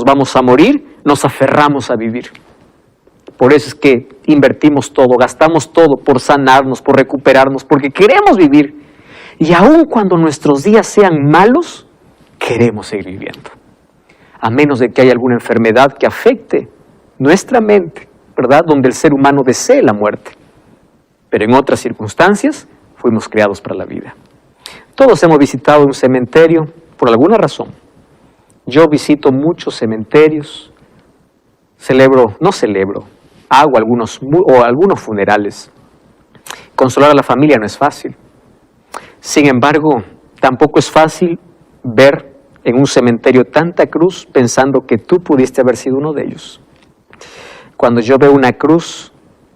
vamos a morir, nos aferramos a vivir. Por eso es que invertimos todo, gastamos todo por sanarnos, por recuperarnos, porque queremos vivir. Y aun cuando nuestros días sean malos, queremos seguir viviendo. A menos de que haya alguna enfermedad que afecte nuestra mente, ¿verdad? Donde el ser humano desee la muerte. Pero en otras circunstancias, fuimos creados para la vida. Todos hemos visitado un cementerio por alguna razón. Yo visito muchos cementerios, hago algunos funerales. Consolar a la familia no es fácil. Sin embargo, tampoco es fácil ver en un cementerio tanta cruz pensando que tú pudiste haber sido uno de ellos. Cuando yo veo una cruz,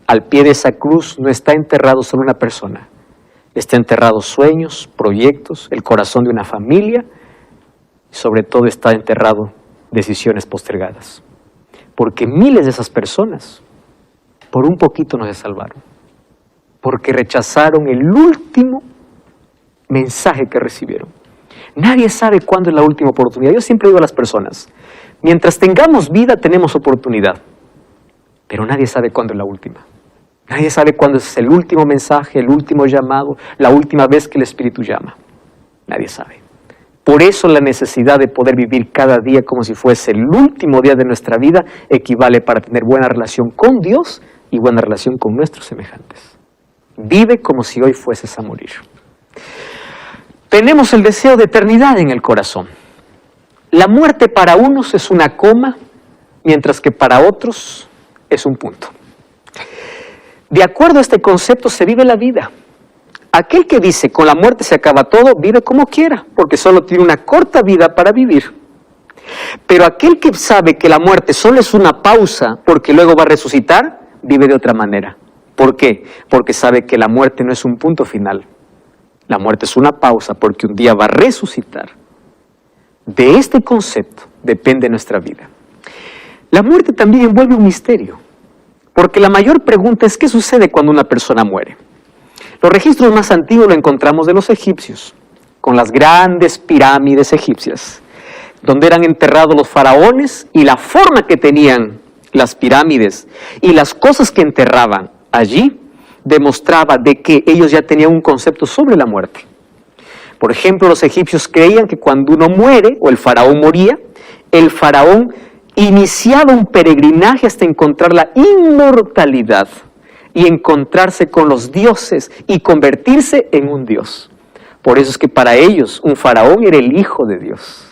al pie de esa cruz no está enterrado solo una persona. Está enterrado sueños, proyectos, el corazón de una familia, y sobre todo está enterrado decisiones postergadas. Porque miles de esas personas, por un poquito no se salvaron. Porque rechazaron el último mensaje que recibieron. Nadie sabe cuándo es la última oportunidad. Yo siempre digo a las personas, mientras tengamos vida tenemos oportunidad, pero nadie sabe cuándo es la última. Nadie sabe cuándo es el último mensaje, el último llamado, la última vez que el Espíritu llama. Nadie sabe. Por eso la necesidad de poder vivir cada día como si fuese el último día de nuestra vida equivale para tener buena relación con Dios y buena relación con nuestros semejantes. Vive como si hoy fueses a morir. Tenemos el deseo de eternidad en el corazón. La muerte para unos es una coma, mientras que para otros es un punto. De acuerdo a este concepto se vive la vida. Aquel que dice con la muerte se acaba todo, vive como quiera, porque solo tiene una corta vida para vivir. Pero aquel que sabe que la muerte solo es una pausa, porque luego va a resucitar, vive de otra manera. ¿Por qué? Porque sabe que la muerte no es un punto final. La muerte es una pausa, porque un día va a resucitar. De este concepto depende nuestra vida. La muerte también envuelve un misterio, porque la mayor pregunta es ¿qué sucede cuando una persona muere? Los registros más antiguos lo encontramos de los egipcios, con las grandes pirámides egipcias, donde eran enterrados los faraones y la forma que tenían las pirámides y las cosas que enterraban allí demostraba de que ellos ya tenían un concepto sobre la muerte. Por ejemplo, los egipcios creían que cuando uno muere, o el faraón moría, el faraón iniciaba un peregrinaje hasta encontrar la inmortalidad y encontrarse con los dioses y convertirse en un dios. Por eso es que para ellos un faraón era el hijo de Dios.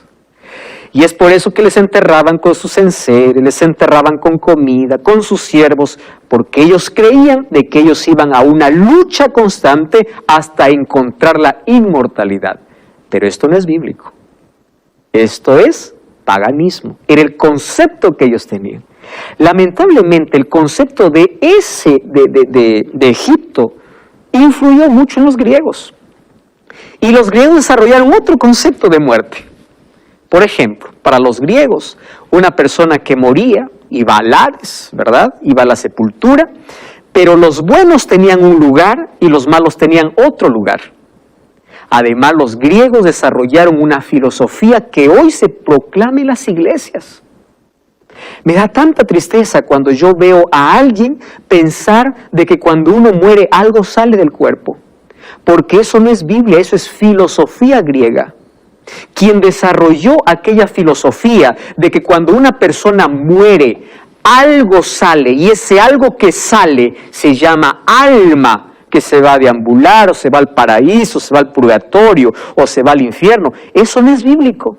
Y es por eso que les enterraban con sus enseres, les enterraban con comida, con sus siervos, porque ellos creían de que ellos iban a una lucha constante hasta encontrar la inmortalidad. Pero esto no es bíblico. Esto es paganismo. Era el concepto que ellos tenían. Lamentablemente el concepto de Egipto influyó mucho en los griegos. Y los griegos desarrollaron otro concepto de muerte. Por ejemplo, para los griegos, una persona que moría iba al Hades, ¿verdad? Iba a la sepultura, pero los buenos tenían un lugar y los malos tenían otro lugar. Además, los griegos desarrollaron una filosofía que hoy se proclama en las iglesias. Me da tanta tristeza cuando yo veo a alguien pensar de que cuando uno muere algo sale del cuerpo, porque eso no es Biblia, eso es filosofía griega. Quien desarrolló aquella filosofía de que cuando una persona muere, algo sale, y ese algo que sale se llama alma, que se va a deambular, o se va al paraíso, o se va al purgatorio, o se va al infierno. Eso no es bíblico.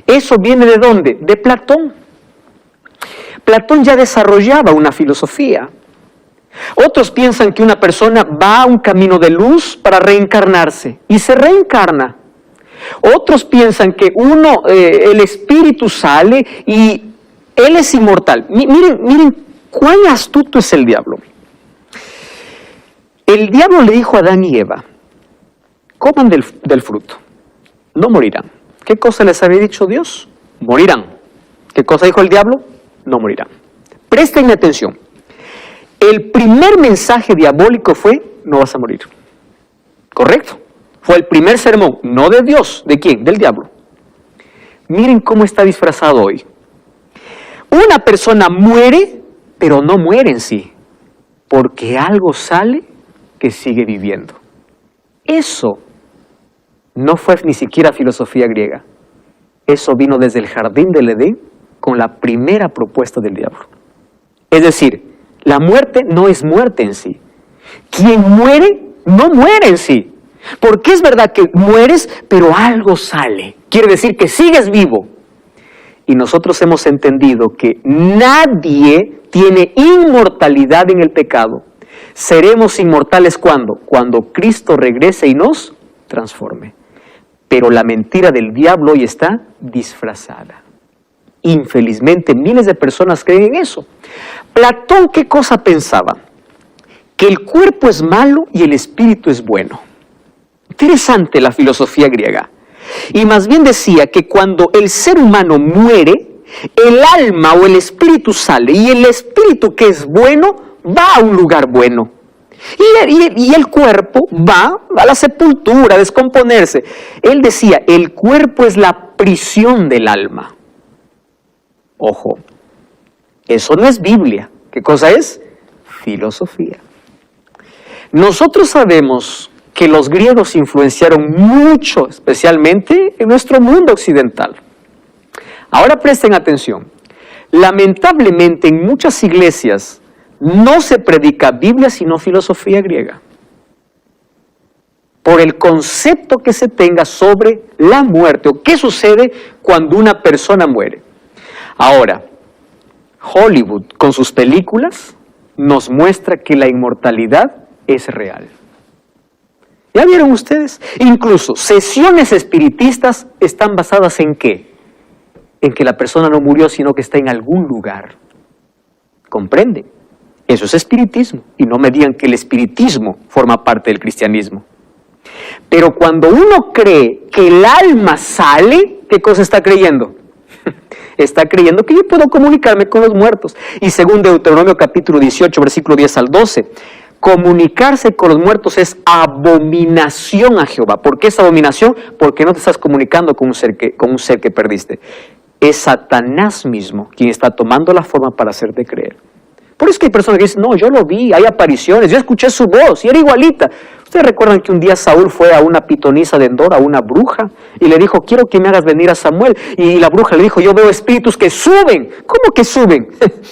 Eso viene ¿de dónde? De Platón. Platón ya desarrollaba una filosofía. Otros piensan que una persona va a un camino de luz para reencarnarse, y se reencarna. Otros piensan que el espíritu sale y él es inmortal. Miren cuán astuto es el diablo. El diablo le dijo a Adán y Eva, coman del fruto, no morirán. ¿Qué cosa les había dicho Dios? Morirán. ¿Qué cosa dijo el diablo? No morirán. Presten atención. El primer mensaje diabólico fue, no vas a morir. ¿Correcto? Fue el primer sermón, no de Dios. ¿De quién? Del diablo. Miren cómo está disfrazado hoy. una persona muere, pero no muere en sí, porque algo sale que sigue viviendo. Eso no fue ni siquiera filosofía griega. Eso vino desde el jardín del Edén con la primera propuesta del diablo. Es decir, la muerte no es muerte en sí. Quien muere, no muere en sí. Porque es verdad que mueres, pero algo sale. Quiere decir que sigues vivo. Y nosotros hemos entendido que nadie tiene inmortalidad en el pecado. Seremos inmortales ¿cuándo? Cuando Cristo regrese y nos transforme. Pero la mentira del diablo hoy está disfrazada. Infelizmente, miles de personas creen en eso. Platón, ¿qué cosa pensaba? Que el cuerpo es malo y el espíritu es bueno. Interesante la filosofía griega. Y más bien decía que cuando el ser humano muere, el alma o el espíritu sale, y el espíritu que es bueno va a un lugar bueno. Y el cuerpo va a la sepultura, a descomponerse. Él decía, el cuerpo es la prisión del alma. Ojo, eso no es Biblia. ¿Qué cosa es? Filosofía. Nosotros sabemos que los griegos influenciaron mucho, especialmente en nuestro mundo occidental. Ahora presten atención. Lamentablemente en muchas iglesias no se predica Biblia sino filosofía griega. Por el concepto que se tenga sobre la muerte o qué sucede cuando una persona muere. Ahora, Hollywood con sus películas nos muestra que la inmortalidad es real. ¿Ya vieron ustedes? Incluso sesiones espiritistas están basadas ¿en qué? En que la persona no murió, sino que está en algún lugar. ¿Comprenden? Eso es espiritismo. Y no me digan que el espiritismo forma parte del cristianismo. Pero cuando uno cree que el alma sale, ¿qué cosa está creyendo? Está creyendo que yo puedo comunicarme con los muertos. Y según Deuteronomio capítulo 18, versículo 10 al 12, comunicarse con los muertos es abominación a Jehová. ¿Por qué es abominación? Porque no te estás comunicando con un ser que perdiste. Es Satanás mismo quien está tomando la forma para hacerte creer. Por eso es que hay personas que dicen, no, yo lo vi, hay apariciones, yo escuché su voz y era igualita. ¿Ustedes recuerdan que un día Saúl fue a una pitonisa de Endor, a una bruja, y le dijo, quiero que me hagas venir a Samuel? Y la bruja le dijo, yo veo espíritus que suben. ¿Cómo que suben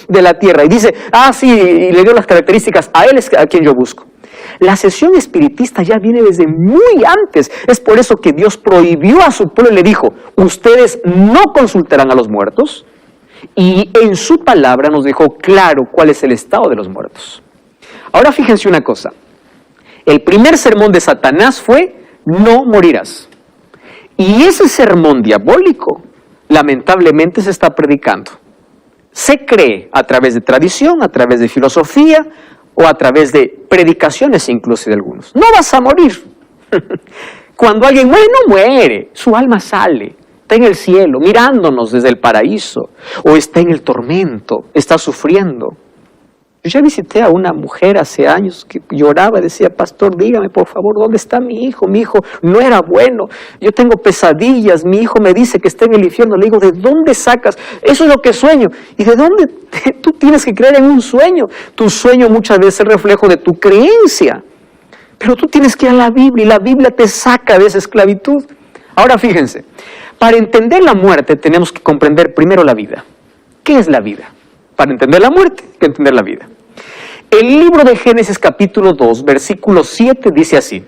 de la tierra? Y dice, sí, y le dio las características, a él es a quien yo busco. La sesión espiritista ya viene desde muy antes. Es por eso que Dios prohibió a su pueblo y le dijo, ustedes no consultarán a los muertos. Y en su palabra nos dejó claro cuál es el estado de los muertos. Ahora fíjense una cosa. El primer sermón de Satanás fue, no morirás. Y ese sermón diabólico, lamentablemente se está predicando. Se cree a través de tradición, a través de filosofía, o a través de predicaciones incluso de algunos. No vas a morir. Cuando alguien muere, no muere. Su alma sale. Está en el cielo, mirándonos desde el paraíso. O está en el tormento, está sufriendo. Yo ya visité a una mujer hace años que lloraba y decía, pastor, dígame por favor, ¿dónde está mi hijo? Mi hijo no era bueno, yo tengo pesadillas, mi hijo me dice que está en el infierno. Le digo, ¿de dónde sacas? Eso es lo que sueño. ¿Y de dónde? Tú tienes que creer en un sueño. Tu sueño muchas veces es reflejo de tu creencia. Pero tú tienes que ir a la Biblia y la Biblia te saca de esa esclavitud. Ahora fíjense, para entender la muerte tenemos que comprender primero la vida. ¿Qué es la vida? Para entender la muerte, hay que entender la vida. El libro de Génesis capítulo 2, versículo 7 dice así.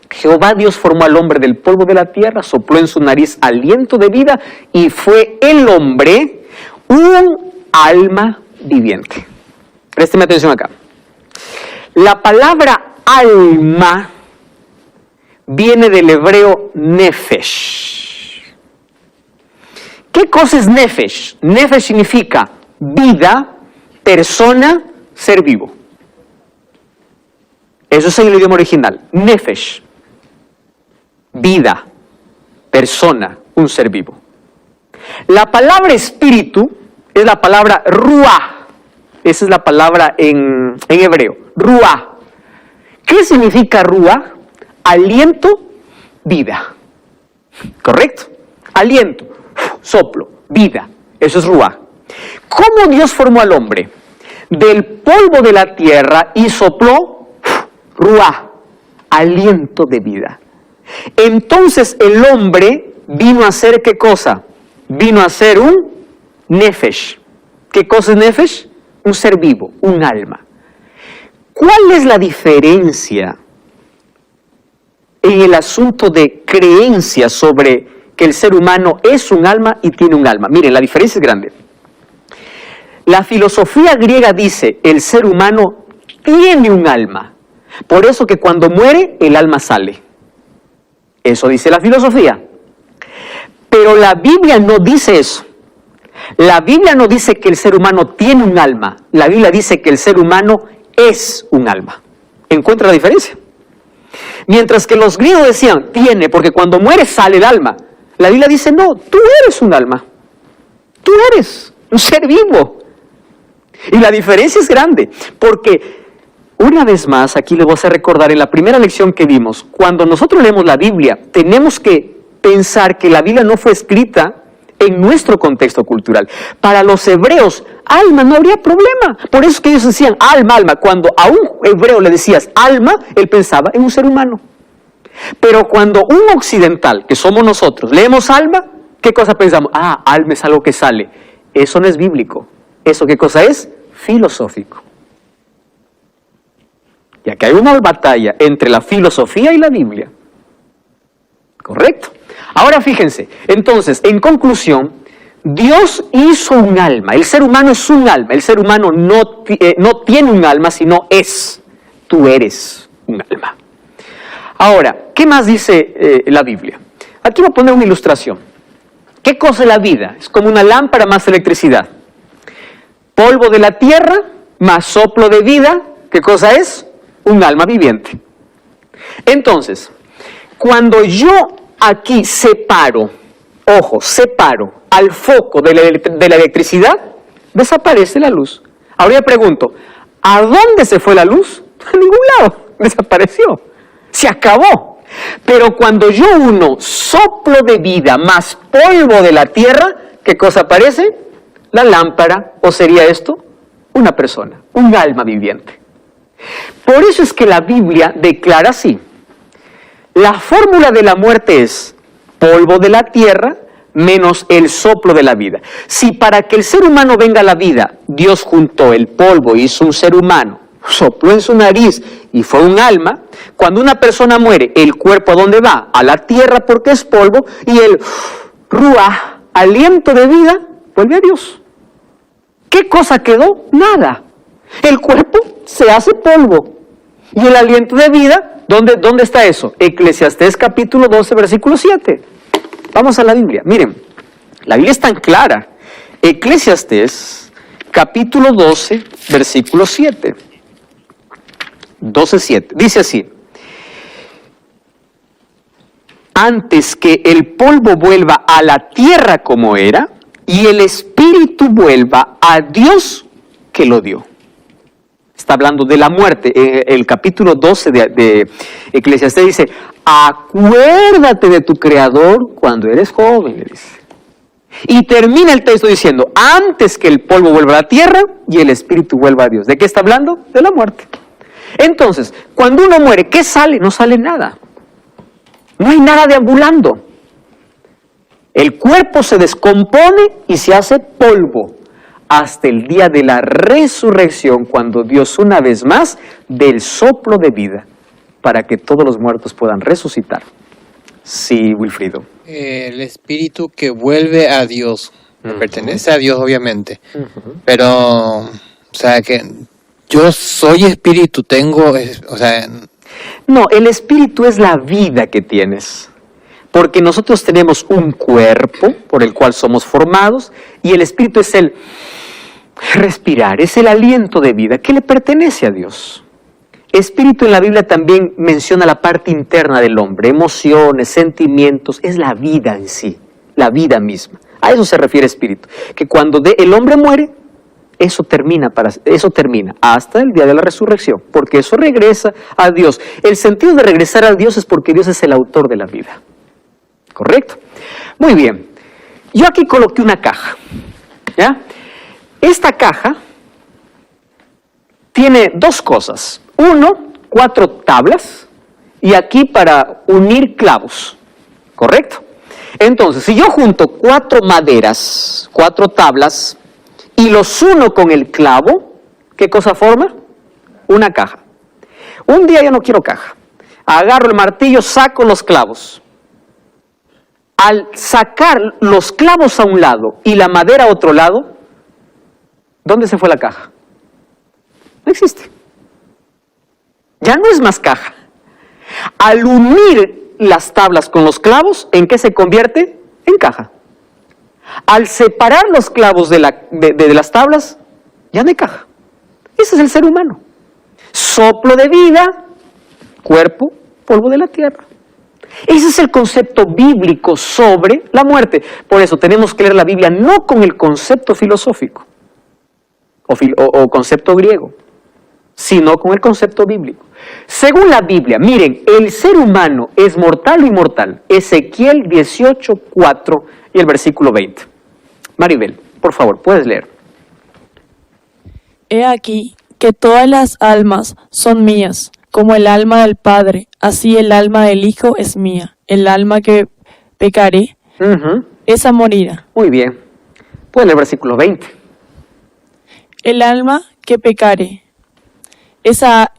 Jehová Dios formó al hombre del polvo de la tierra, sopló en su nariz aliento de vida y fue el hombre un alma viviente. Présteme atención acá. La palabra alma viene del hebreo nefesh. ¿Qué cosa es nefesh? Nefesh significa vida, persona, ser vivo. Eso es en el idioma original. Nefesh. Vida, persona, un ser vivo. La palabra espíritu es la palabra ruah. Esa es la palabra en hebreo. Ruah. ¿Qué significa ruah? Aliento, vida. ¿Correcto? Aliento, soplo, vida. Eso es ruah. ¿Cómo Dios formó al hombre? Del polvo de la tierra y sopló ruah, aliento de vida. Entonces el hombre vino a ser ¿qué cosa? Vino a ser un nefesh. ¿Qué cosa es nefesh? Un ser vivo, un alma. ¿Cuál es la diferencia en el asunto de creencia sobre que el ser humano es un alma y tiene un alma? Miren, la diferencia es grande. La filosofía griega dice, el ser humano tiene un alma. Por eso que cuando muere, el alma sale. Eso dice la filosofía. Pero la Biblia no dice eso. La Biblia no dice que el ser humano tiene un alma. La Biblia dice que el ser humano es un alma. ¿Encuentra la diferencia? Mientras que los griegos decían, tiene, porque cuando muere sale el alma. La Biblia dice, no, tú eres un alma. Tú eres un ser vivo. Y la diferencia es grande, porque una vez más, aquí les voy a hacer recordar en la primera lección que vimos, cuando nosotros leemos la Biblia, tenemos que pensar que la Biblia no fue escrita en nuestro contexto cultural. Para los hebreos, alma no habría problema. Por eso es que ellos decían alma, alma. Cuando a un hebreo le decías alma, él pensaba en un ser humano. Pero cuando un occidental, que somos nosotros, leemos alma, ¿qué cosa pensamos? Ah, alma es algo que sale. Eso no es bíblico. ¿Eso qué cosa es? Filosófico. Y aquí hay una batalla entre la filosofía y la Biblia. ¿Correcto? Ahora fíjense, entonces, en conclusión, Dios hizo un alma. El ser humano es un alma. El ser humano no tiene un alma, sino es. Tú eres un alma. Ahora, ¿qué más dice la Biblia? Aquí voy a poner una ilustración. ¿Qué cosa es la vida? Es como una lámpara más electricidad. Polvo de la tierra más soplo de vida. ¿Qué cosa es? Un alma viviente. Entonces, cuando yo aquí separo, ojo, separo al foco de la electricidad, desaparece la luz. Ahora yo pregunto, ¿a dónde se fue la luz? A ningún lado, desapareció, se acabó. Pero cuando yo uno soplo de vida más polvo de la tierra, ¿qué cosa aparece? La lámpara, o sería esto, una persona, un alma viviente. Por eso es que la Biblia declara así. La fórmula de la muerte es polvo de la tierra menos el soplo de la vida. Si para que el ser humano venga a la vida, Dios juntó el polvo y hizo un ser humano, sopló en su nariz y fue un alma, cuando una persona muere, el cuerpo ¿a dónde va? A la tierra porque es polvo, y el ruah, aliento de vida, vuelve a Dios. ¿Qué cosa quedó? Nada. El cuerpo se hace polvo. Y el aliento de vida, ¿dónde está eso? Eclesiastés capítulo 12, versículo 7. Vamos a la Biblia. Miren, la Biblia es tan clara. Eclesiastés capítulo 12, versículo 7. 12, 7. Dice así. Antes que el polvo vuelva a la tierra como era, y el espíritu vuelva a Dios que lo dio. Está hablando de la muerte. El capítulo 12 de Eclesiastés dice, acuérdate de tu Creador cuando eres joven, le dice. Y termina el texto diciendo, antes que el polvo vuelva a la tierra y el espíritu vuelva a Dios. ¿De qué está hablando? De la muerte. Entonces, cuando uno muere, ¿qué sale? No sale nada. No hay nada deambulando. El cuerpo se descompone y se hace polvo hasta el día de la resurrección, cuando Dios una vez más dé el soplo de vida para que todos los muertos puedan resucitar. Sí, Wilfrido. El espíritu que vuelve a Dios, pertenece a Dios obviamente, pero, o sea, que yo soy espíritu, No, el espíritu es la vida que tienes. Porque nosotros tenemos un cuerpo por el cual somos formados y el espíritu es el respirar, es el aliento de vida que le pertenece a Dios. Espíritu en la Biblia también menciona la parte interna del hombre, emociones, sentimientos, es la vida en sí, la vida misma. A eso se refiere espíritu, que cuando el hombre muere, eso termina hasta el día de la resurrección, porque eso regresa a Dios. El sentido de regresar a Dios es porque Dios es el autor de la vida. ¿Correcto? Muy bien. Yo aquí coloqué una caja, ¿ya? Esta caja tiene dos cosas. Uno, 4 tablas y aquí para unir clavos, ¿correcto? Entonces, si yo junto 4 maderas, 4 tablas y los uno con el clavo, ¿qué cosa forma? Una caja. Un día yo no quiero caja. Agarro el martillo, saco los clavos. Al sacar los clavos a un lado y la madera a otro lado, ¿dónde se fue la caja? No existe. Ya no es más caja. Al unir las tablas con los clavos, ¿en qué se convierte? En caja. Al separar los clavos de las tablas, ya no hay caja. Ese es el ser humano. Soplo de vida, cuerpo, polvo de la tierra. Ese es el concepto bíblico sobre la muerte. Por eso tenemos que leer la Biblia no con el concepto filosófico o concepto griego, sino con el concepto bíblico. Según la Biblia, miren, el ser humano es mortal o inmortal. Ezequiel 18:4 y el versículo 20. Maribel, por favor, puedes leer. He aquí que todas las almas son mías, como el alma del Padre, así el alma del Hijo es mía. El alma que pecaré, esa morirá. Muy bien. Puedes leer el versículo 20. El alma que pecare, esa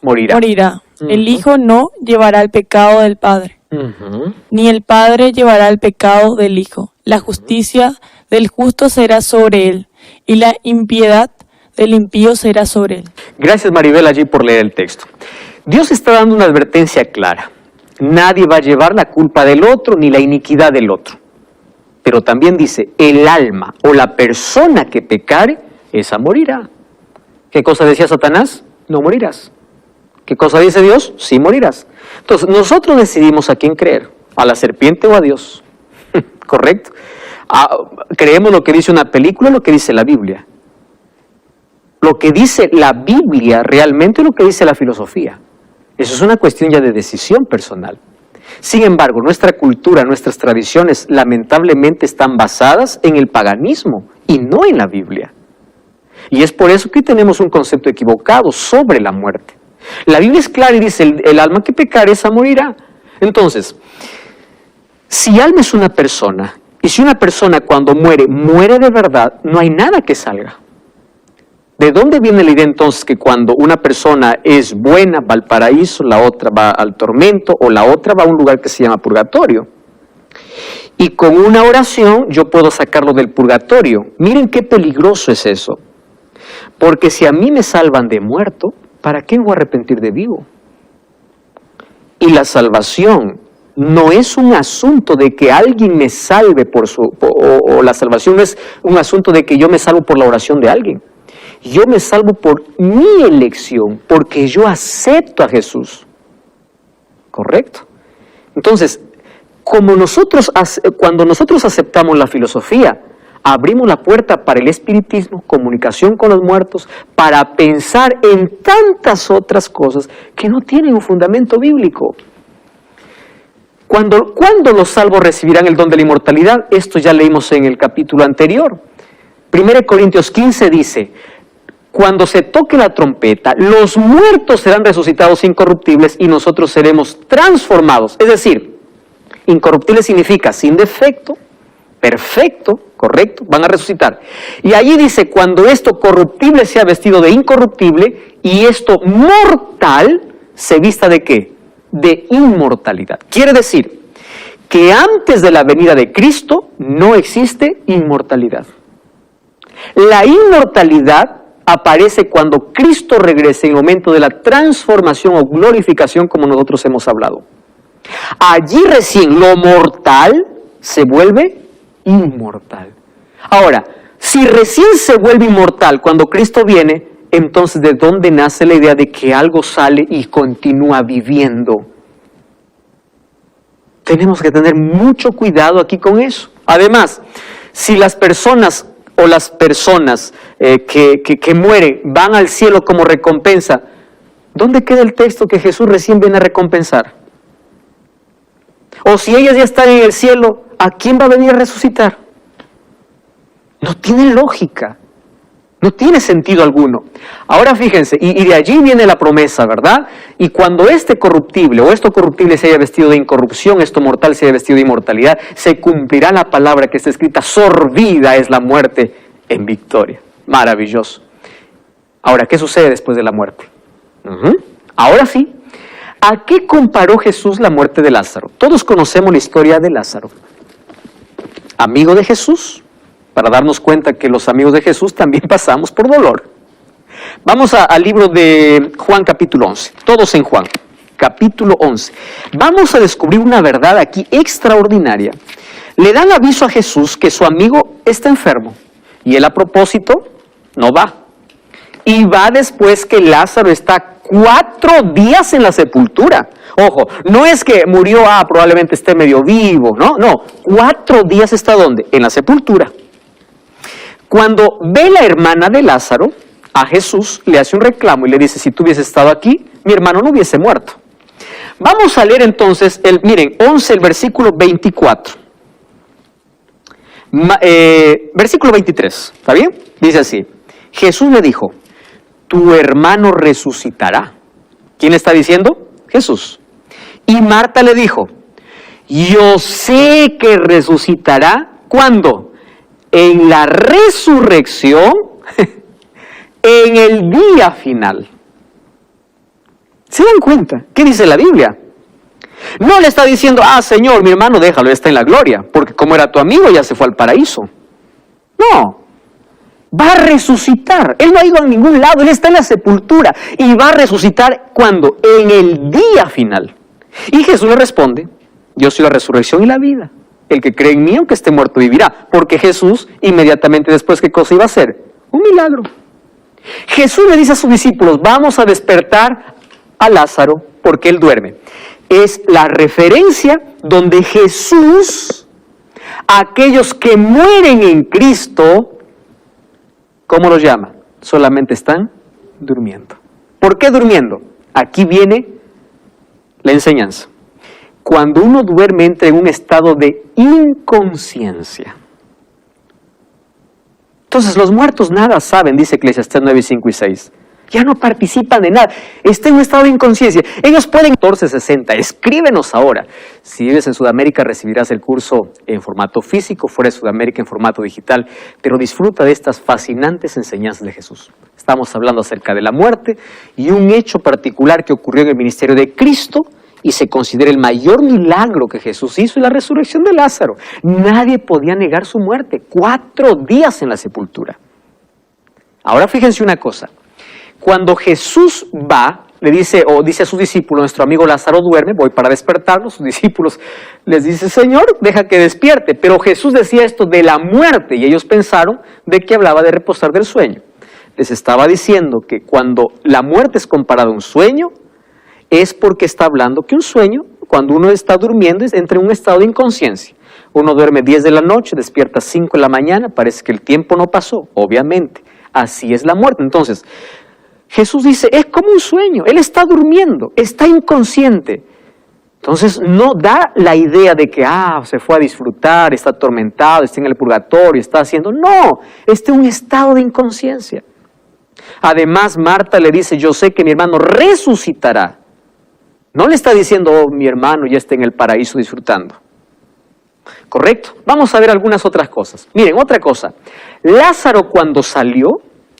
morirá. El Hijo no llevará el pecado del Padre, ni el Padre llevará el pecado del Hijo. La justicia del justo será sobre él, y la impiedad del impío será sobre él. Gracias, Maribel, allí por leer el texto. Dios está dando una advertencia clara. Nadie va a llevar la culpa del otro ni la iniquidad del otro. Pero también dice, el alma o la persona que pecare, esa morirá. ¿Qué cosa decía Satanás? No morirás. ¿Qué cosa dice Dios? Sí morirás. Entonces, nosotros decidimos a quién creer, a la serpiente o a Dios. ¿Correcto? Creemos lo que dice una película o lo que dice la Biblia. Lo que dice la Biblia realmente es lo que dice la filosofía. Eso es una cuestión ya de decisión personal. Sin embargo, nuestra cultura, nuestras tradiciones, lamentablemente están basadas en el paganismo y no en la Biblia. Y es por eso que tenemos un concepto equivocado sobre la muerte. La Biblia es clara y dice, el alma que pecare, esa morirá. Entonces, si alma es una persona, y si una persona cuando muere, muere de verdad, no hay nada que salga. ¿De dónde viene la idea entonces que cuando una persona es buena va al paraíso, la otra va al tormento o la otra va a un lugar que se llama purgatorio? Y con una oración yo puedo sacarlo del purgatorio. Miren qué peligroso es eso. Porque si a mí me salvan de muerto, ¿para qué me voy a arrepentir de vivo? Y la salvación no es un asunto de que alguien me salve o la salvación no es un asunto de que yo me salvo por la oración de alguien. Yo me salvo por mi elección, porque yo acepto a Jesús. ¿Correcto? Entonces, cuando nosotros aceptamos la filosofía, abrimos la puerta para el espiritismo, comunicación con los muertos, para pensar en tantas otras cosas que no tienen un fundamento bíblico. ¿Cuándo los salvos recibirán el don de la inmortalidad? Esto ya leímos en el capítulo anterior. 1 Corintios 15 dice, cuando se toque la trompeta, los muertos serán resucitados incorruptibles y nosotros seremos transformados. Es decir, incorruptible significa sin defecto, perfecto, correcto, van a resucitar. Y allí dice, cuando esto corruptible sea vestido de incorruptible y esto mortal se vista ¿de qué? De inmortalidad. Quiere decir que antes de la venida de Cristo no existe inmortalidad. La inmortalidad aparece cuando Cristo regrese en el momento de la transformación o glorificación como nosotros hemos hablado. Allí recién lo mortal se vuelve inmortal. Ahora, si recién se vuelve inmortal cuando Cristo viene, entonces ¿de dónde nace la idea de que algo sale y continúa viviendo? Tenemos que tener mucho cuidado aquí con eso. Además, si las personas que mueren van al cielo como recompensa, ¿dónde queda el texto que Jesús recién viene a recompensar? O si ellas ya están en el cielo, ¿a quién va a venir a resucitar? No tiene lógica. No tiene sentido alguno. Ahora fíjense, y de allí viene la promesa, ¿verdad? Y cuando este corruptible o esto corruptible se haya vestido de incorrupción, esto mortal se haya vestido de inmortalidad, se cumplirá la palabra que está escrita: sorbida es la muerte en victoria. Maravilloso. Ahora, ¿qué sucede después de la muerte? Ahora sí, ¿a qué comparó Jesús la muerte de Lázaro? Todos conocemos la historia de Lázaro. Amigo de Jesús, para darnos cuenta que los amigos de Jesús también pasamos por dolor. Vamos al libro de Juan capítulo 11, todos en Juan, capítulo 11. Vamos a descubrir una verdad aquí extraordinaria. Le dan aviso a Jesús que su amigo está enfermo, y él a propósito no va. Y va después que Lázaro está 4 días en la sepultura. Ojo, no es que murió, probablemente esté medio vivo, no, 4 días está ¿dónde? En la sepultura. Cuando ve la hermana de Lázaro, a Jesús le hace un reclamo y le dice: si tú hubieses estado aquí, mi hermano no hubiese muerto. Vamos a leer entonces, miren, 11, el versículo 24. Versículo 23, ¿está bien? Dice así: Jesús le dijo: tu hermano resucitará. ¿Quién está diciendo? Jesús. Y Marta le dijo: yo sé que resucitará. ¿Cuándo? En la resurrección, en el día final. ¿Se dan cuenta? ¿Qué dice la Biblia? No le está diciendo: Señor, mi hermano, déjalo, está en la gloria, porque como era tu amigo ya se fue al paraíso. No, va a resucitar. Él no ha ido a ningún lado, él está en la sepultura y va a resucitar. ¿Cuándo? En el día final. Y Jesús le responde: yo soy la resurrección y la vida. El que cree en mí, aunque esté muerto, vivirá. Porque Jesús, inmediatamente después, ¿qué cosa iba a hacer? Un milagro. Jesús le dice a sus discípulos: vamos a despertar a Lázaro porque él duerme. Es la referencia donde Jesús, aquellos que mueren en Cristo, ¿cómo los llama? Solamente están durmiendo. ¿Por qué durmiendo? Aquí viene la enseñanza. Cuando uno duerme, entra en un estado de inconsciencia. Entonces los muertos nada saben, dice Eclesiastés 9, 5 y 6. Ya no participan de nada, está en un estado de inconsciencia. Ellos pueden... 1460, escríbenos ahora. Si vives en Sudamérica recibirás el curso en formato físico, fuera de Sudamérica en formato digital, pero disfruta de estas fascinantes enseñanzas de Jesús. Estamos hablando acerca de la muerte y un hecho particular que ocurrió en el ministerio de Cristo, y se considera el mayor milagro que Jesús hizo, en la resurrección de Lázaro. Nadie podía negar su muerte. 4 días en la sepultura. Ahora fíjense una cosa. Cuando Jesús va, le dice, o dice a sus discípulos: nuestro amigo Lázaro duerme, voy para despertarlo. Sus discípulos les dice: Señor, deja que despierte. Pero Jesús decía esto de la muerte, y ellos pensaron de que hablaba de reposar del sueño. Les estaba diciendo que cuando la muerte es comparada a un sueño, es porque está hablando que un sueño, cuando uno está durmiendo, entra en un estado de inconsciencia. Uno duerme 10 de la noche, despierta 5 de la mañana, parece que el tiempo no pasó, obviamente. Así es la muerte. Entonces, Jesús dice, es como un sueño, él está durmiendo, está inconsciente. Entonces, no da la idea de que, se fue a disfrutar, está atormentado, está en el purgatorio, está haciendo... No, está en un estado de inconsciencia. Además, Marta le dice, yo sé que mi hermano resucitará. No le está diciendo, mi hermano ya está en el paraíso disfrutando. ¿Correcto? Vamos a ver algunas otras cosas. Miren, otra cosa. Lázaro cuando salió,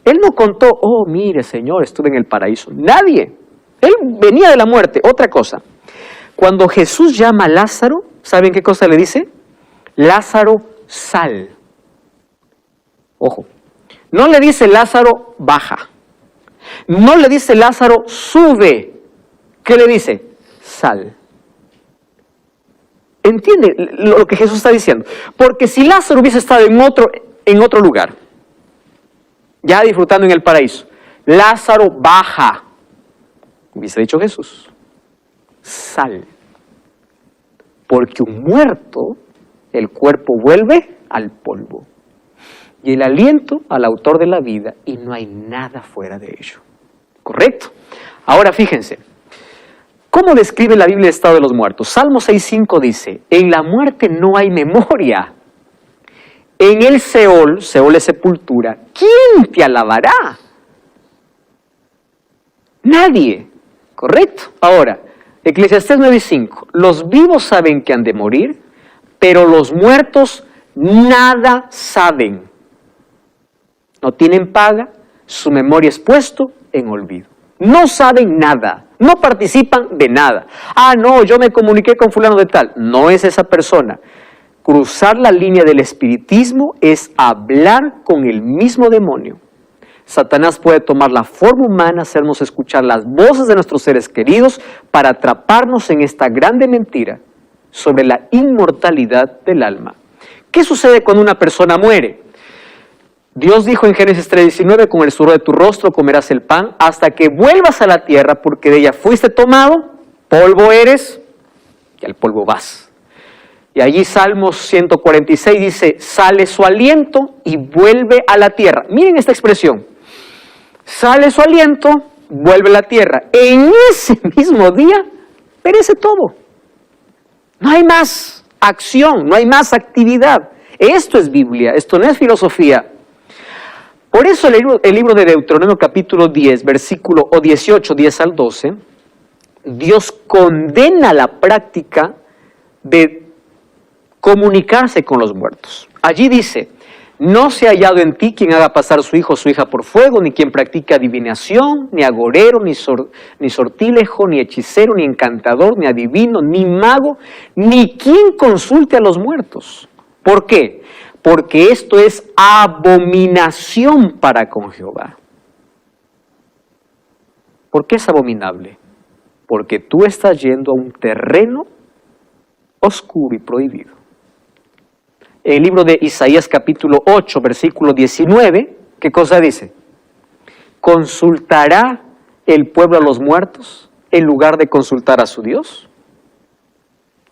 él no contó, mire Señor, estuve en el paraíso. Nadie. Él venía de la muerte. Otra cosa. Cuando Jesús llama a Lázaro, ¿saben qué cosa le dice? Lázaro, sal. Ojo. No le dice Lázaro, baja. No le dice Lázaro, sube. ¿Qué le dice? Sal. ¿Entiende lo que Jesús está diciendo? Porque si Lázaro hubiese estado en otro lugar, ya disfrutando en el paraíso, Lázaro, baja. Hubiese dicho Jesús, sal. Porque un muerto, el cuerpo vuelve al polvo. Y el aliento al autor de la vida, y no hay nada fuera de ello. ¿Correcto? Ahora fíjense, ¿cómo describe la Biblia el estado de los muertos? Salmo 6.5 dice, en la muerte no hay memoria, en el Seol, Seol es sepultura, ¿quién te alabará? Nadie, ¿correcto? Ahora, Eclesiastés 9:5, los vivos saben que han de morir, pero los muertos nada saben. No tienen paga, su memoria es puesto en olvido. No saben nada, no participan de nada. Ah, no, yo me comuniqué con fulano de tal. No es esa persona. Cruzar la línea del espiritismo es hablar con el mismo demonio. Satanás puede tomar la forma humana, hacernos escuchar las voces de nuestros seres queridos para atraparnos en esta grande mentira sobre la inmortalidad del alma. ¿Qué sucede cuando una persona muere? Dios dijo en Génesis 3:19, con el sudor de tu rostro comerás el pan hasta que vuelvas a la tierra, porque de ella fuiste tomado, polvo eres y al polvo vas. Y allí Salmos 146 dice, sale su aliento y vuelve a la tierra. Miren esta expresión, sale su aliento, vuelve a la tierra. En ese mismo día perece todo. No hay más acción, no hay más actividad. Esto es Biblia, esto no es filosofía. Por eso el libro de Deuteronomio capítulo 10, versículo 18, 10 al 12, Dios condena la práctica de comunicarse con los muertos. Allí dice, no se ha hallado en ti quien haga pasar su hijo o su hija por fuego, ni quien practique adivinación, ni agorero, ni sortilejo, ni hechicero, ni encantador, ni adivino, ni mago, ni quien consulte a los muertos. ¿Por qué? Porque esto es abominación para con Jehová. ¿Por qué es abominable? Porque tú estás yendo a un terreno oscuro y prohibido. En el libro de Isaías capítulo 8, versículo 19, ¿qué cosa dice? ¿Consultará el pueblo a los muertos en lugar de consultar a su Dios?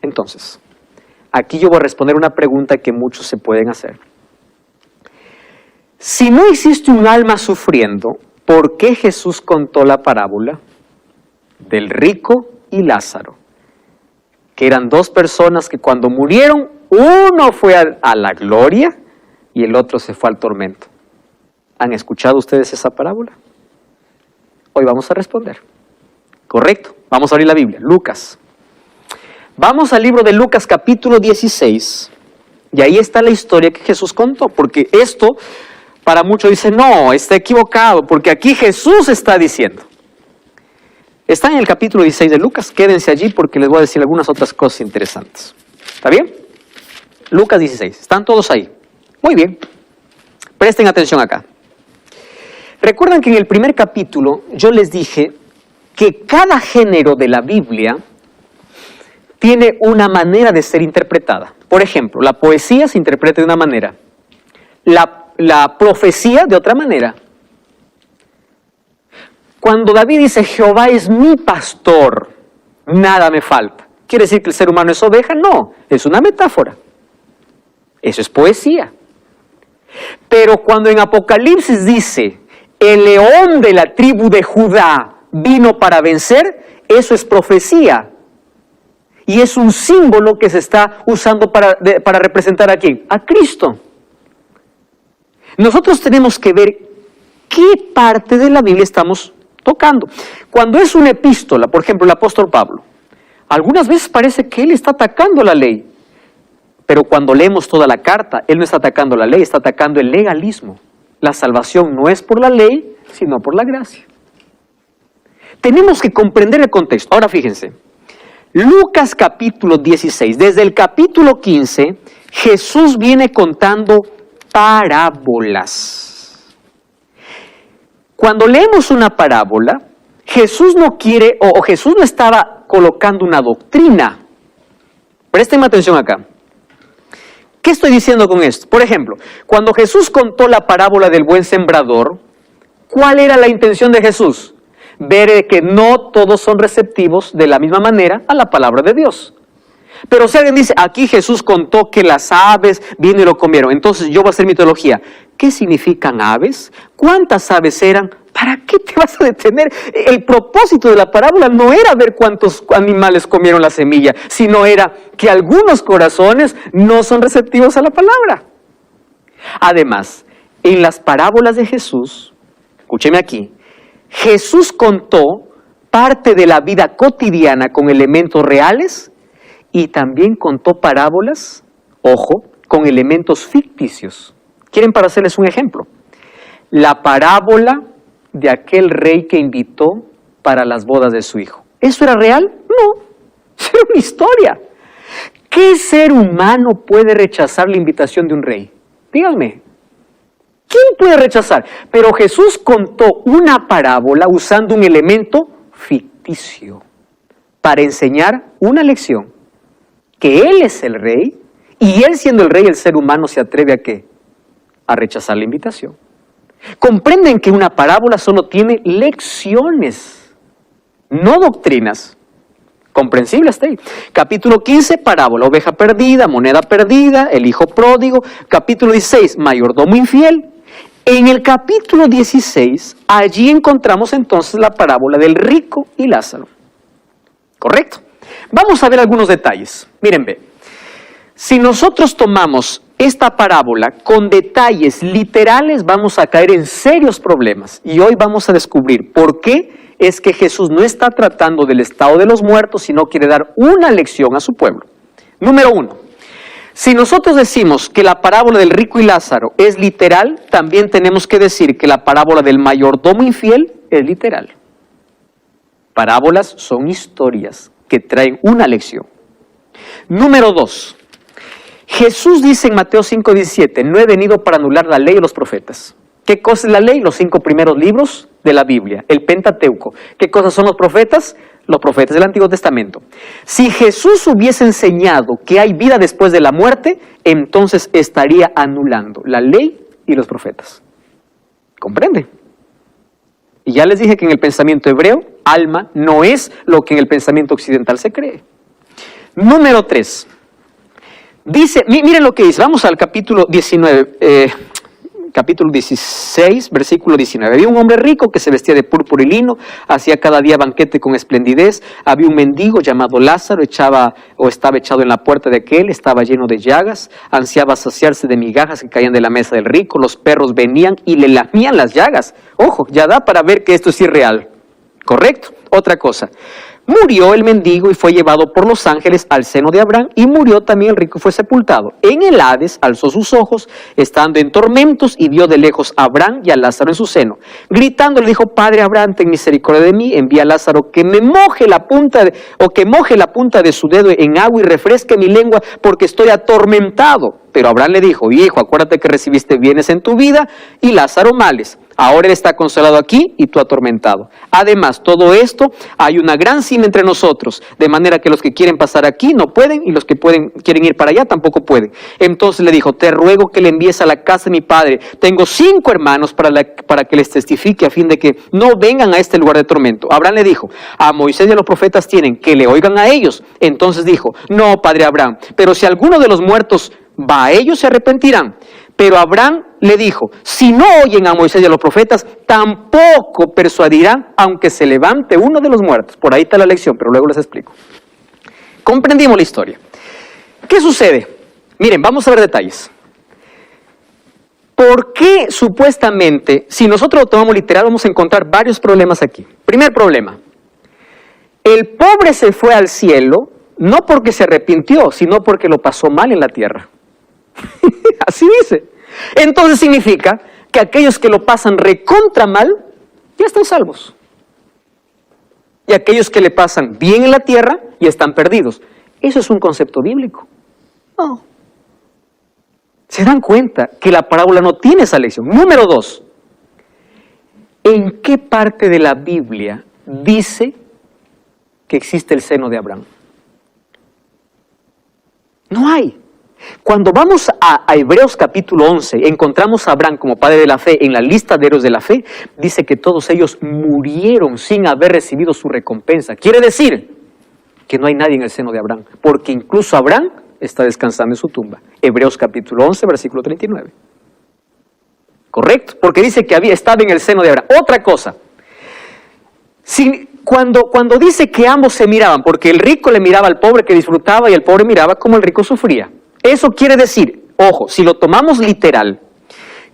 Entonces, aquí yo voy a responder una pregunta que muchos se pueden hacer. Si no existe un alma sufriendo, ¿por qué Jesús contó la parábola del rico y Lázaro? Que eran dos personas que cuando murieron, uno fue a la gloria y el otro se fue al tormento. ¿Han escuchado ustedes esa parábola? Hoy vamos a responder. Correcto, vamos a abrir la Biblia, Lucas. Vamos al libro de Lucas capítulo 16 y ahí está la historia que Jesús contó, porque esto para muchos dicen, no, está equivocado, porque aquí Jesús está diciendo. Está en el capítulo 16 de Lucas, quédense allí porque les voy a decir algunas otras cosas interesantes. ¿Está bien? Lucas 16, ¿están todos ahí? Muy bien, presten atención acá. Recuerdan que en el primer capítulo yo les dije que cada género de la Biblia tiene una manera de ser interpretada. Por ejemplo, la poesía se interpreta de una manera, la profecía de otra manera. Cuando David dice, Jehová es mi pastor, nada me falta. ¿Quiere decir que el ser humano es oveja? No, es una metáfora. Eso es poesía. Pero cuando en Apocalipsis dice, el león de la tribu de Judá vino para vencer, eso es profecía. Y es un símbolo que se está usando para representar a ¿quién? A Cristo. Nosotros tenemos que ver qué parte de la Biblia estamos tocando. Cuando es una epístola, por ejemplo, el apóstol Pablo, algunas veces parece que él está atacando la ley. Pero cuando leemos toda la carta, él no está atacando la ley, está atacando el legalismo. La salvación no es por la ley, sino por la gracia. Tenemos que comprender el contexto. Ahora fíjense, Lucas capítulo 16, desde el capítulo 15, Jesús viene contando parábolas. Cuando leemos una parábola, Jesús no quiere, o Jesús no estaba colocando una doctrina. Presten atención acá. ¿Qué estoy diciendo con esto? Por ejemplo, cuando Jesús contó la parábola del buen sembrador, ¿cuál era la intención de Jesús? Ver que no todos son receptivos de la misma manera a la palabra de Dios. Pero si alguien dice, aquí Jesús contó que las aves vino y lo comieron, entonces yo voy a hacer mi teología. ¿Qué significan aves? ¿Cuántas aves eran? ¿Para qué te vas a detener? El propósito de la parábola no era ver cuántos animales comieron la semilla, sino era que algunos corazones no son receptivos a la palabra. Además, en las parábolas de Jesús, escúcheme aquí, Jesús contó parte de la vida cotidiana con elementos reales y también contó parábolas, ojo, con elementos ficticios. ¿Quieren para hacerles un ejemplo? La parábola de aquel rey que invitó para las bodas de su hijo. ¿Eso era real? No, era una historia. ¿Qué ser humano puede rechazar la invitación de un rey? Díganme. ¿Quién puede rechazar? Pero Jesús contó una parábola usando un elemento ficticio para enseñar una lección. Que Él es el rey y Él siendo el rey, el ser humano se atreve ¿a qué? A rechazar la invitación. Comprenden que una parábola solo tiene lecciones, no doctrinas. Comprensible hasta ahí. Capítulo 15, parábola, oveja perdida, moneda perdida, el hijo pródigo. Capítulo 16, mayordomo infiel. En el capítulo 16, allí encontramos entonces la parábola del rico y Lázaro. ¿Correcto? Vamos a ver algunos detalles. Miren, ve. Si nosotros tomamos esta parábola con detalles literales, vamos a caer en serios problemas. Y hoy vamos a descubrir por qué es que Jesús no está tratando del estado de los muertos, sino quiere dar una lección a su pueblo. Número 1. Si nosotros decimos que la parábola del rico y Lázaro es literal, también tenemos que decir que la parábola del mayordomo infiel es literal. Parábolas son historias que traen una lección. Número 2. Jesús dice en Mateo 5:17, no he venido para anular la ley de los profetas. ¿Qué cosa es la ley? Los 5 primeros libros de la Biblia, el Pentateuco. ¿Qué cosas son los profetas? Los profetas del Antiguo Testamento. Si Jesús hubiese enseñado que hay vida después de la muerte, entonces estaría anulando la ley y los profetas. ¿Comprende? Y ya les dije que en el pensamiento hebreo, alma no es lo que en el pensamiento occidental se cree. Número 3. Dice, miren lo que dice, vamos al capítulo 19, capítulo 16, versículo 19. Había un hombre rico que se vestía de púrpura y lino, hacía cada día banquete con esplendidez. Había un mendigo llamado Lázaro, estaba echado en la puerta de aquel, estaba lleno de llagas, ansiaba saciarse de migajas que caían de la mesa del rico. Los perros venían y le lamían las llagas. Ojo, ya da para ver que esto es irreal. ¿Correcto? Otra cosa. Murió el mendigo y fue llevado por los ángeles al seno de Abraham, y murió también el rico y fue sepultado. En el Hades alzó sus ojos, estando en tormentos, y vio de lejos a Abraham y a Lázaro en su seno. Gritando le dijo, Padre Abraham, ten misericordia de mí, envía a Lázaro que me moje la punta de su dedo en agua y refresque mi lengua, porque estoy atormentado. Pero Abraham le dijo, hijo, acuérdate que recibiste bienes en tu vida y Lázaro males. Ahora él está consolado aquí y tú atormentado. Además, todo esto, hay una gran cima entre nosotros, de manera que los que quieren pasar aquí no pueden, y los que quieren ir para allá tampoco pueden. Entonces le dijo, te ruego que le envíes a la casa de mi padre. Tengo 5 hermanos para que les testifique, a fin de que no vengan a este lugar de tormento. Abraham le dijo, a Moisés y a los profetas tienen, que le oigan a ellos. Entonces dijo, no, padre Abraham, pero si alguno de los muertos va a ellos, se arrepentirán. Pero Abraham le dijo, si no oyen a Moisés y a los profetas, tampoco persuadirán, aunque se levante uno de los muertos. Por ahí está la lección, pero luego les explico. Comprendimos la historia. ¿Qué sucede? Miren, vamos a ver detalles. ¿Por qué supuestamente, si nosotros lo tomamos literal, vamos a encontrar varios problemas aquí? Primer problema, el pobre se fue al cielo, no porque se arrepintió, sino porque lo pasó mal en la tierra. Así dice. Entonces significa que aquellos que lo pasan recontra mal, ya están salvos. Y aquellos que le pasan bien en la tierra, ya están perdidos. ¿Eso es un concepto bíblico? No. ¿Se dan cuenta que la parábola no tiene esa lección? Número 2. ¿En qué parte de la Biblia dice que existe el seno de Abraham? No hay. Cuando vamos a Hebreos capítulo 11, encontramos a Abraham como padre de la fe en la lista de héroes de la fe, dice que todos ellos murieron sin haber recibido su recompensa. Quiere decir que no hay nadie en el seno de Abraham, porque incluso Abraham está descansando en su tumba. Hebreos capítulo 11, versículo 39. ¿Correcto? Porque dice que estaba en el seno de Abraham. Otra cosa, cuando dice que ambos se miraban, porque el rico le miraba al pobre que disfrutaba y el pobre miraba como el rico sufría. Eso quiere decir, ojo, si lo tomamos literal,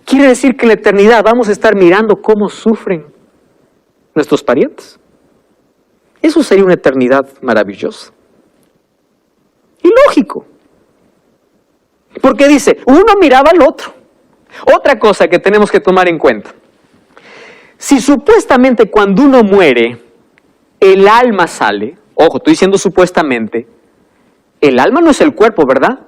Quiere decir que en la eternidad vamos a estar mirando cómo sufren nuestros parientes. Eso sería una eternidad maravillosa. Y lógico. Porque dice, uno miraba al otro. Otra cosa que tenemos que tomar en cuenta. Si supuestamente cuando uno muere, el alma sale, ojo, estoy diciendo supuestamente, el alma no es el cuerpo, ¿verdad?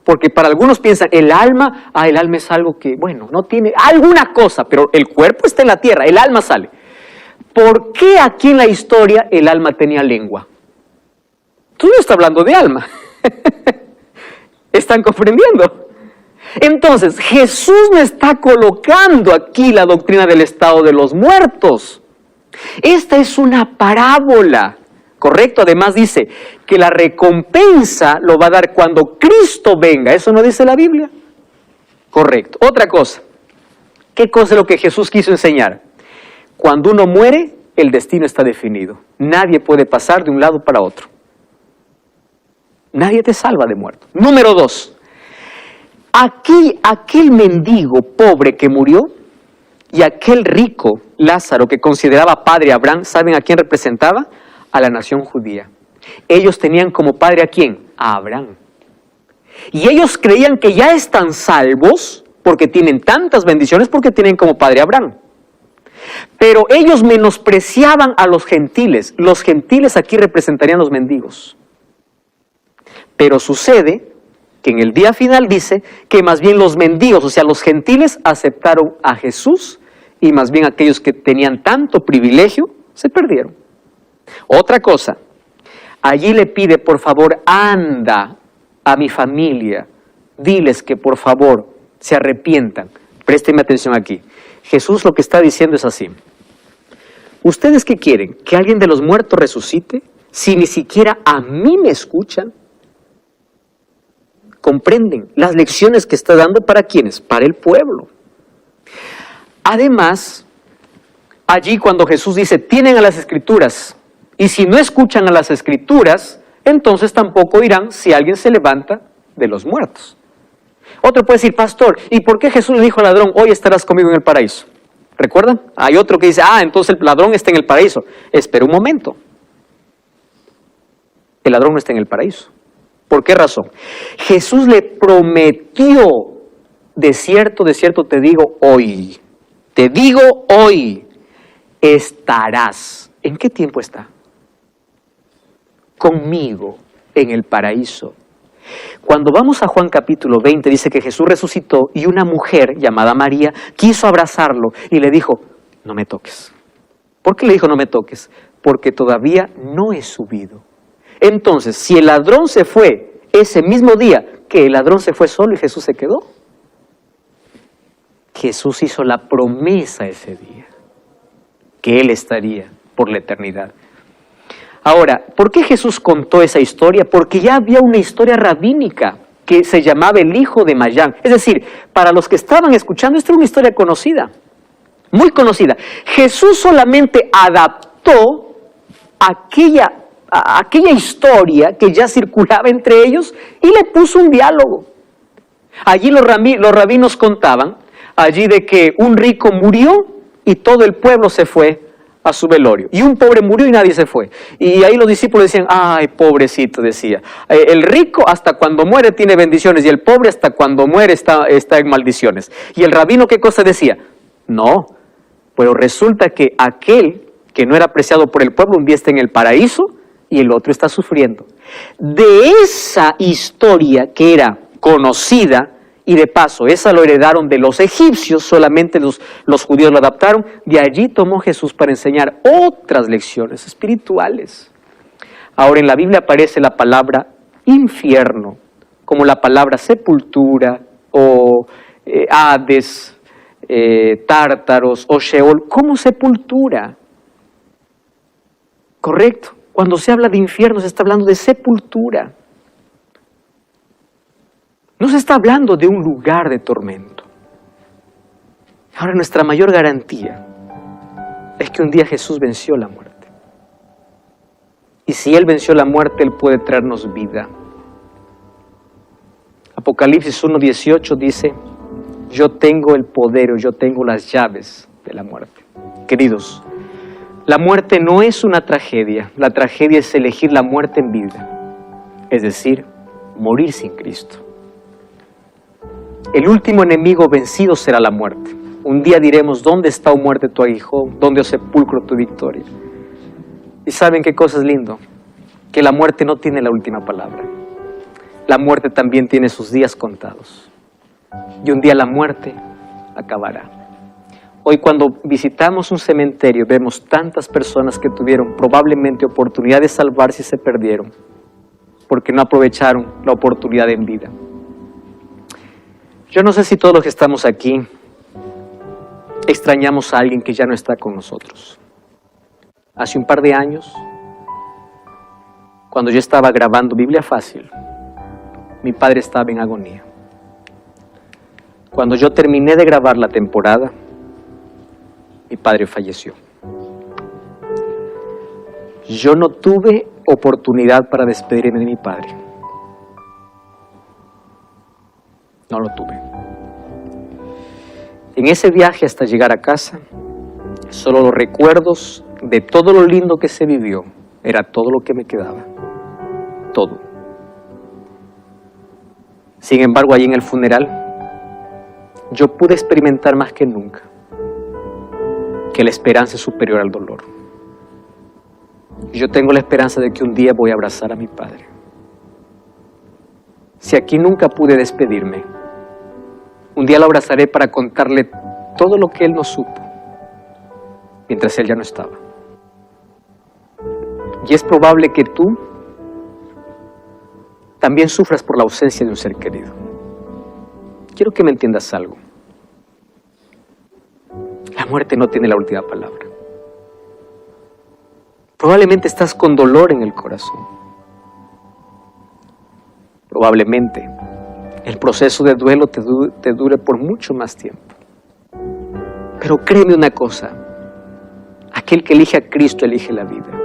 Porque para algunos piensan, el alma es algo que, bueno, no tiene alguna cosa, pero el cuerpo está en la tierra, el alma sale. ¿Por qué aquí en la historia el alma tenía lengua? Tú no estás hablando de alma. ¿Están comprendiendo? Entonces, Jesús no está colocando aquí la doctrina del estado de los muertos. Esta es una parábola, ¿correcto? Además dice que la recompensa lo va a dar cuando Cristo venga. ¿Eso no dice la Biblia? Correcto. Otra cosa. ¿Qué cosa es lo que Jesús quiso enseñar? Cuando uno muere, el destino está definido. Nadie puede pasar de un lado para otro. Nadie te salva de muerto. Número 2. Aquel mendigo pobre que murió y aquel rico Lázaro que consideraba padre a Abraham, ¿saben a quién representaba? A la nación judía. Ellos tenían como padre ¿a quién? A Abraham. Y ellos creían que ya están salvos porque tienen tantas bendiciones, porque tienen como padre a Abraham. Pero ellos menospreciaban a los gentiles. Los gentiles aquí representarían los mendigos. Pero sucede que en el día final dice que más bien los mendigos, o sea, los gentiles aceptaron a Jesús y más bien aquellos que tenían tanto privilegio se perdieron. Otra cosa, allí le pide, por favor, anda a mi familia, diles que por favor se arrepientan. Présteme atención aquí. Jesús lo que está diciendo es así. ¿Ustedes qué quieren? ¿Que alguien de los muertos resucite? Si ni siquiera a mí me escuchan. ¿Comprenden las lecciones que está dando para quiénes? Para el pueblo. Además, allí cuando Jesús dice, tienen a las Escrituras, y si no escuchan a las Escrituras, entonces tampoco irán si alguien se levanta de los muertos. Otro puede decir, pastor, ¿y por qué Jesús le dijo al ladrón, hoy estarás conmigo en el paraíso? ¿Recuerdan? Hay otro que dice, entonces el ladrón está en el paraíso. Espera un momento. El ladrón no está en el paraíso. ¿Por qué razón? Jesús le prometió, de cierto te digo hoy, estarás. ¿En qué tiempo está? Conmigo en el paraíso. Cuando vamos a Juan capítulo 20, dice que Jesús resucitó y una mujer llamada María quiso abrazarlo y le dijo, no me toques. ¿Por qué le dijo no me toques? Porque todavía no he subido. Entonces, si el ladrón se fue ese mismo día, que el ladrón se fue solo y Jesús se quedó. Jesús hizo la promesa ese día, que Él estaría por la eternidad. Ahora, ¿por qué Jesús contó esa historia? Porque ya había una historia rabínica que se llamaba el hijo de Mayán. Es decir, para los que estaban escuchando, esta era una historia conocida, muy conocida. Jesús solamente adaptó aquella historia que ya circulaba entre ellos y le puso un diálogo. Allí los rabinos contaban, allí de que un rico murió y todo el pueblo se fue a su velorio. Y un pobre murió y nadie se fue. Y ahí los discípulos decían, ay, pobrecito, decía. El rico hasta cuando muere tiene bendiciones y el pobre hasta cuando muere está en maldiciones. Y el rabino, ¿qué cosa decía? No, pero resulta que aquel que no era apreciado por el pueblo un día está en el paraíso y el otro está sufriendo. De esa historia que era conocida, y de paso, esa lo heredaron de los egipcios, solamente los judíos lo adaptaron, de allí tomó Jesús para enseñar otras lecciones espirituales. Ahora en la Biblia aparece la palabra infierno, como la palabra sepultura, o Hades, Tártaros, o Sheol, como sepultura. ¿Correcto? Cuando se habla de infierno se está hablando de sepultura. No se está hablando de un lugar de tormento. Ahora nuestra mayor garantía es que un día Jesús venció la muerte. Y si Él venció la muerte, Él puede traernos vida. Apocalipsis 1:18 dice Yo tengo el poder, yo tengo las llaves de la muerte. Queridos, la muerte no es una tragedia. La tragedia es elegir la muerte en vida, es decir, morir sin Cristo. El último enemigo vencido será la muerte. Un día diremos, ¿dónde está, oh muerte, tu aguijón? ¿Dónde, oh sepulcro, tu victoria? ¿Y saben qué cosa es lindo? Que la muerte no tiene la última palabra. La muerte también tiene sus días contados. Y un día la muerte acabará. Hoy cuando visitamos un cementerio vemos tantas personas que tuvieron probablemente oportunidad de salvarse y se perdieron porque no aprovecharon la oportunidad en vida. Yo no sé si todos los que estamos aquí extrañamos a alguien que ya no está con nosotros. Hace un par de años, cuando yo estaba grabando Biblia Fácil, mi padre estaba en agonía. Cuando yo terminé de grabar la temporada, mi padre falleció. Yo no tuve oportunidad para despedirme de mi padre. No lo tuve. En ese viaje hasta llegar a casa, solo los recuerdos de todo lo lindo que se vivió, era todo lo que me quedaba. Todo. Sin embargo, allí en el funeral, yo pude experimentar más que nunca que la esperanza es superior al dolor. Yo tengo la esperanza de que un día voy a abrazar a mi padre. Si aquí nunca pude despedirme, un día lo abrazaré para contarle todo lo que él no supo, mientras él ya no estaba. Y es probable que tú también sufras por la ausencia de un ser querido. Quiero que me entiendas algo. La muerte no tiene la última palabra. Probablemente estás con dolor en el corazón. Probablemente el proceso de duelo te dure por mucho más tiempo. Pero créeme una cosa, aquel que elige a Cristo elige la vida.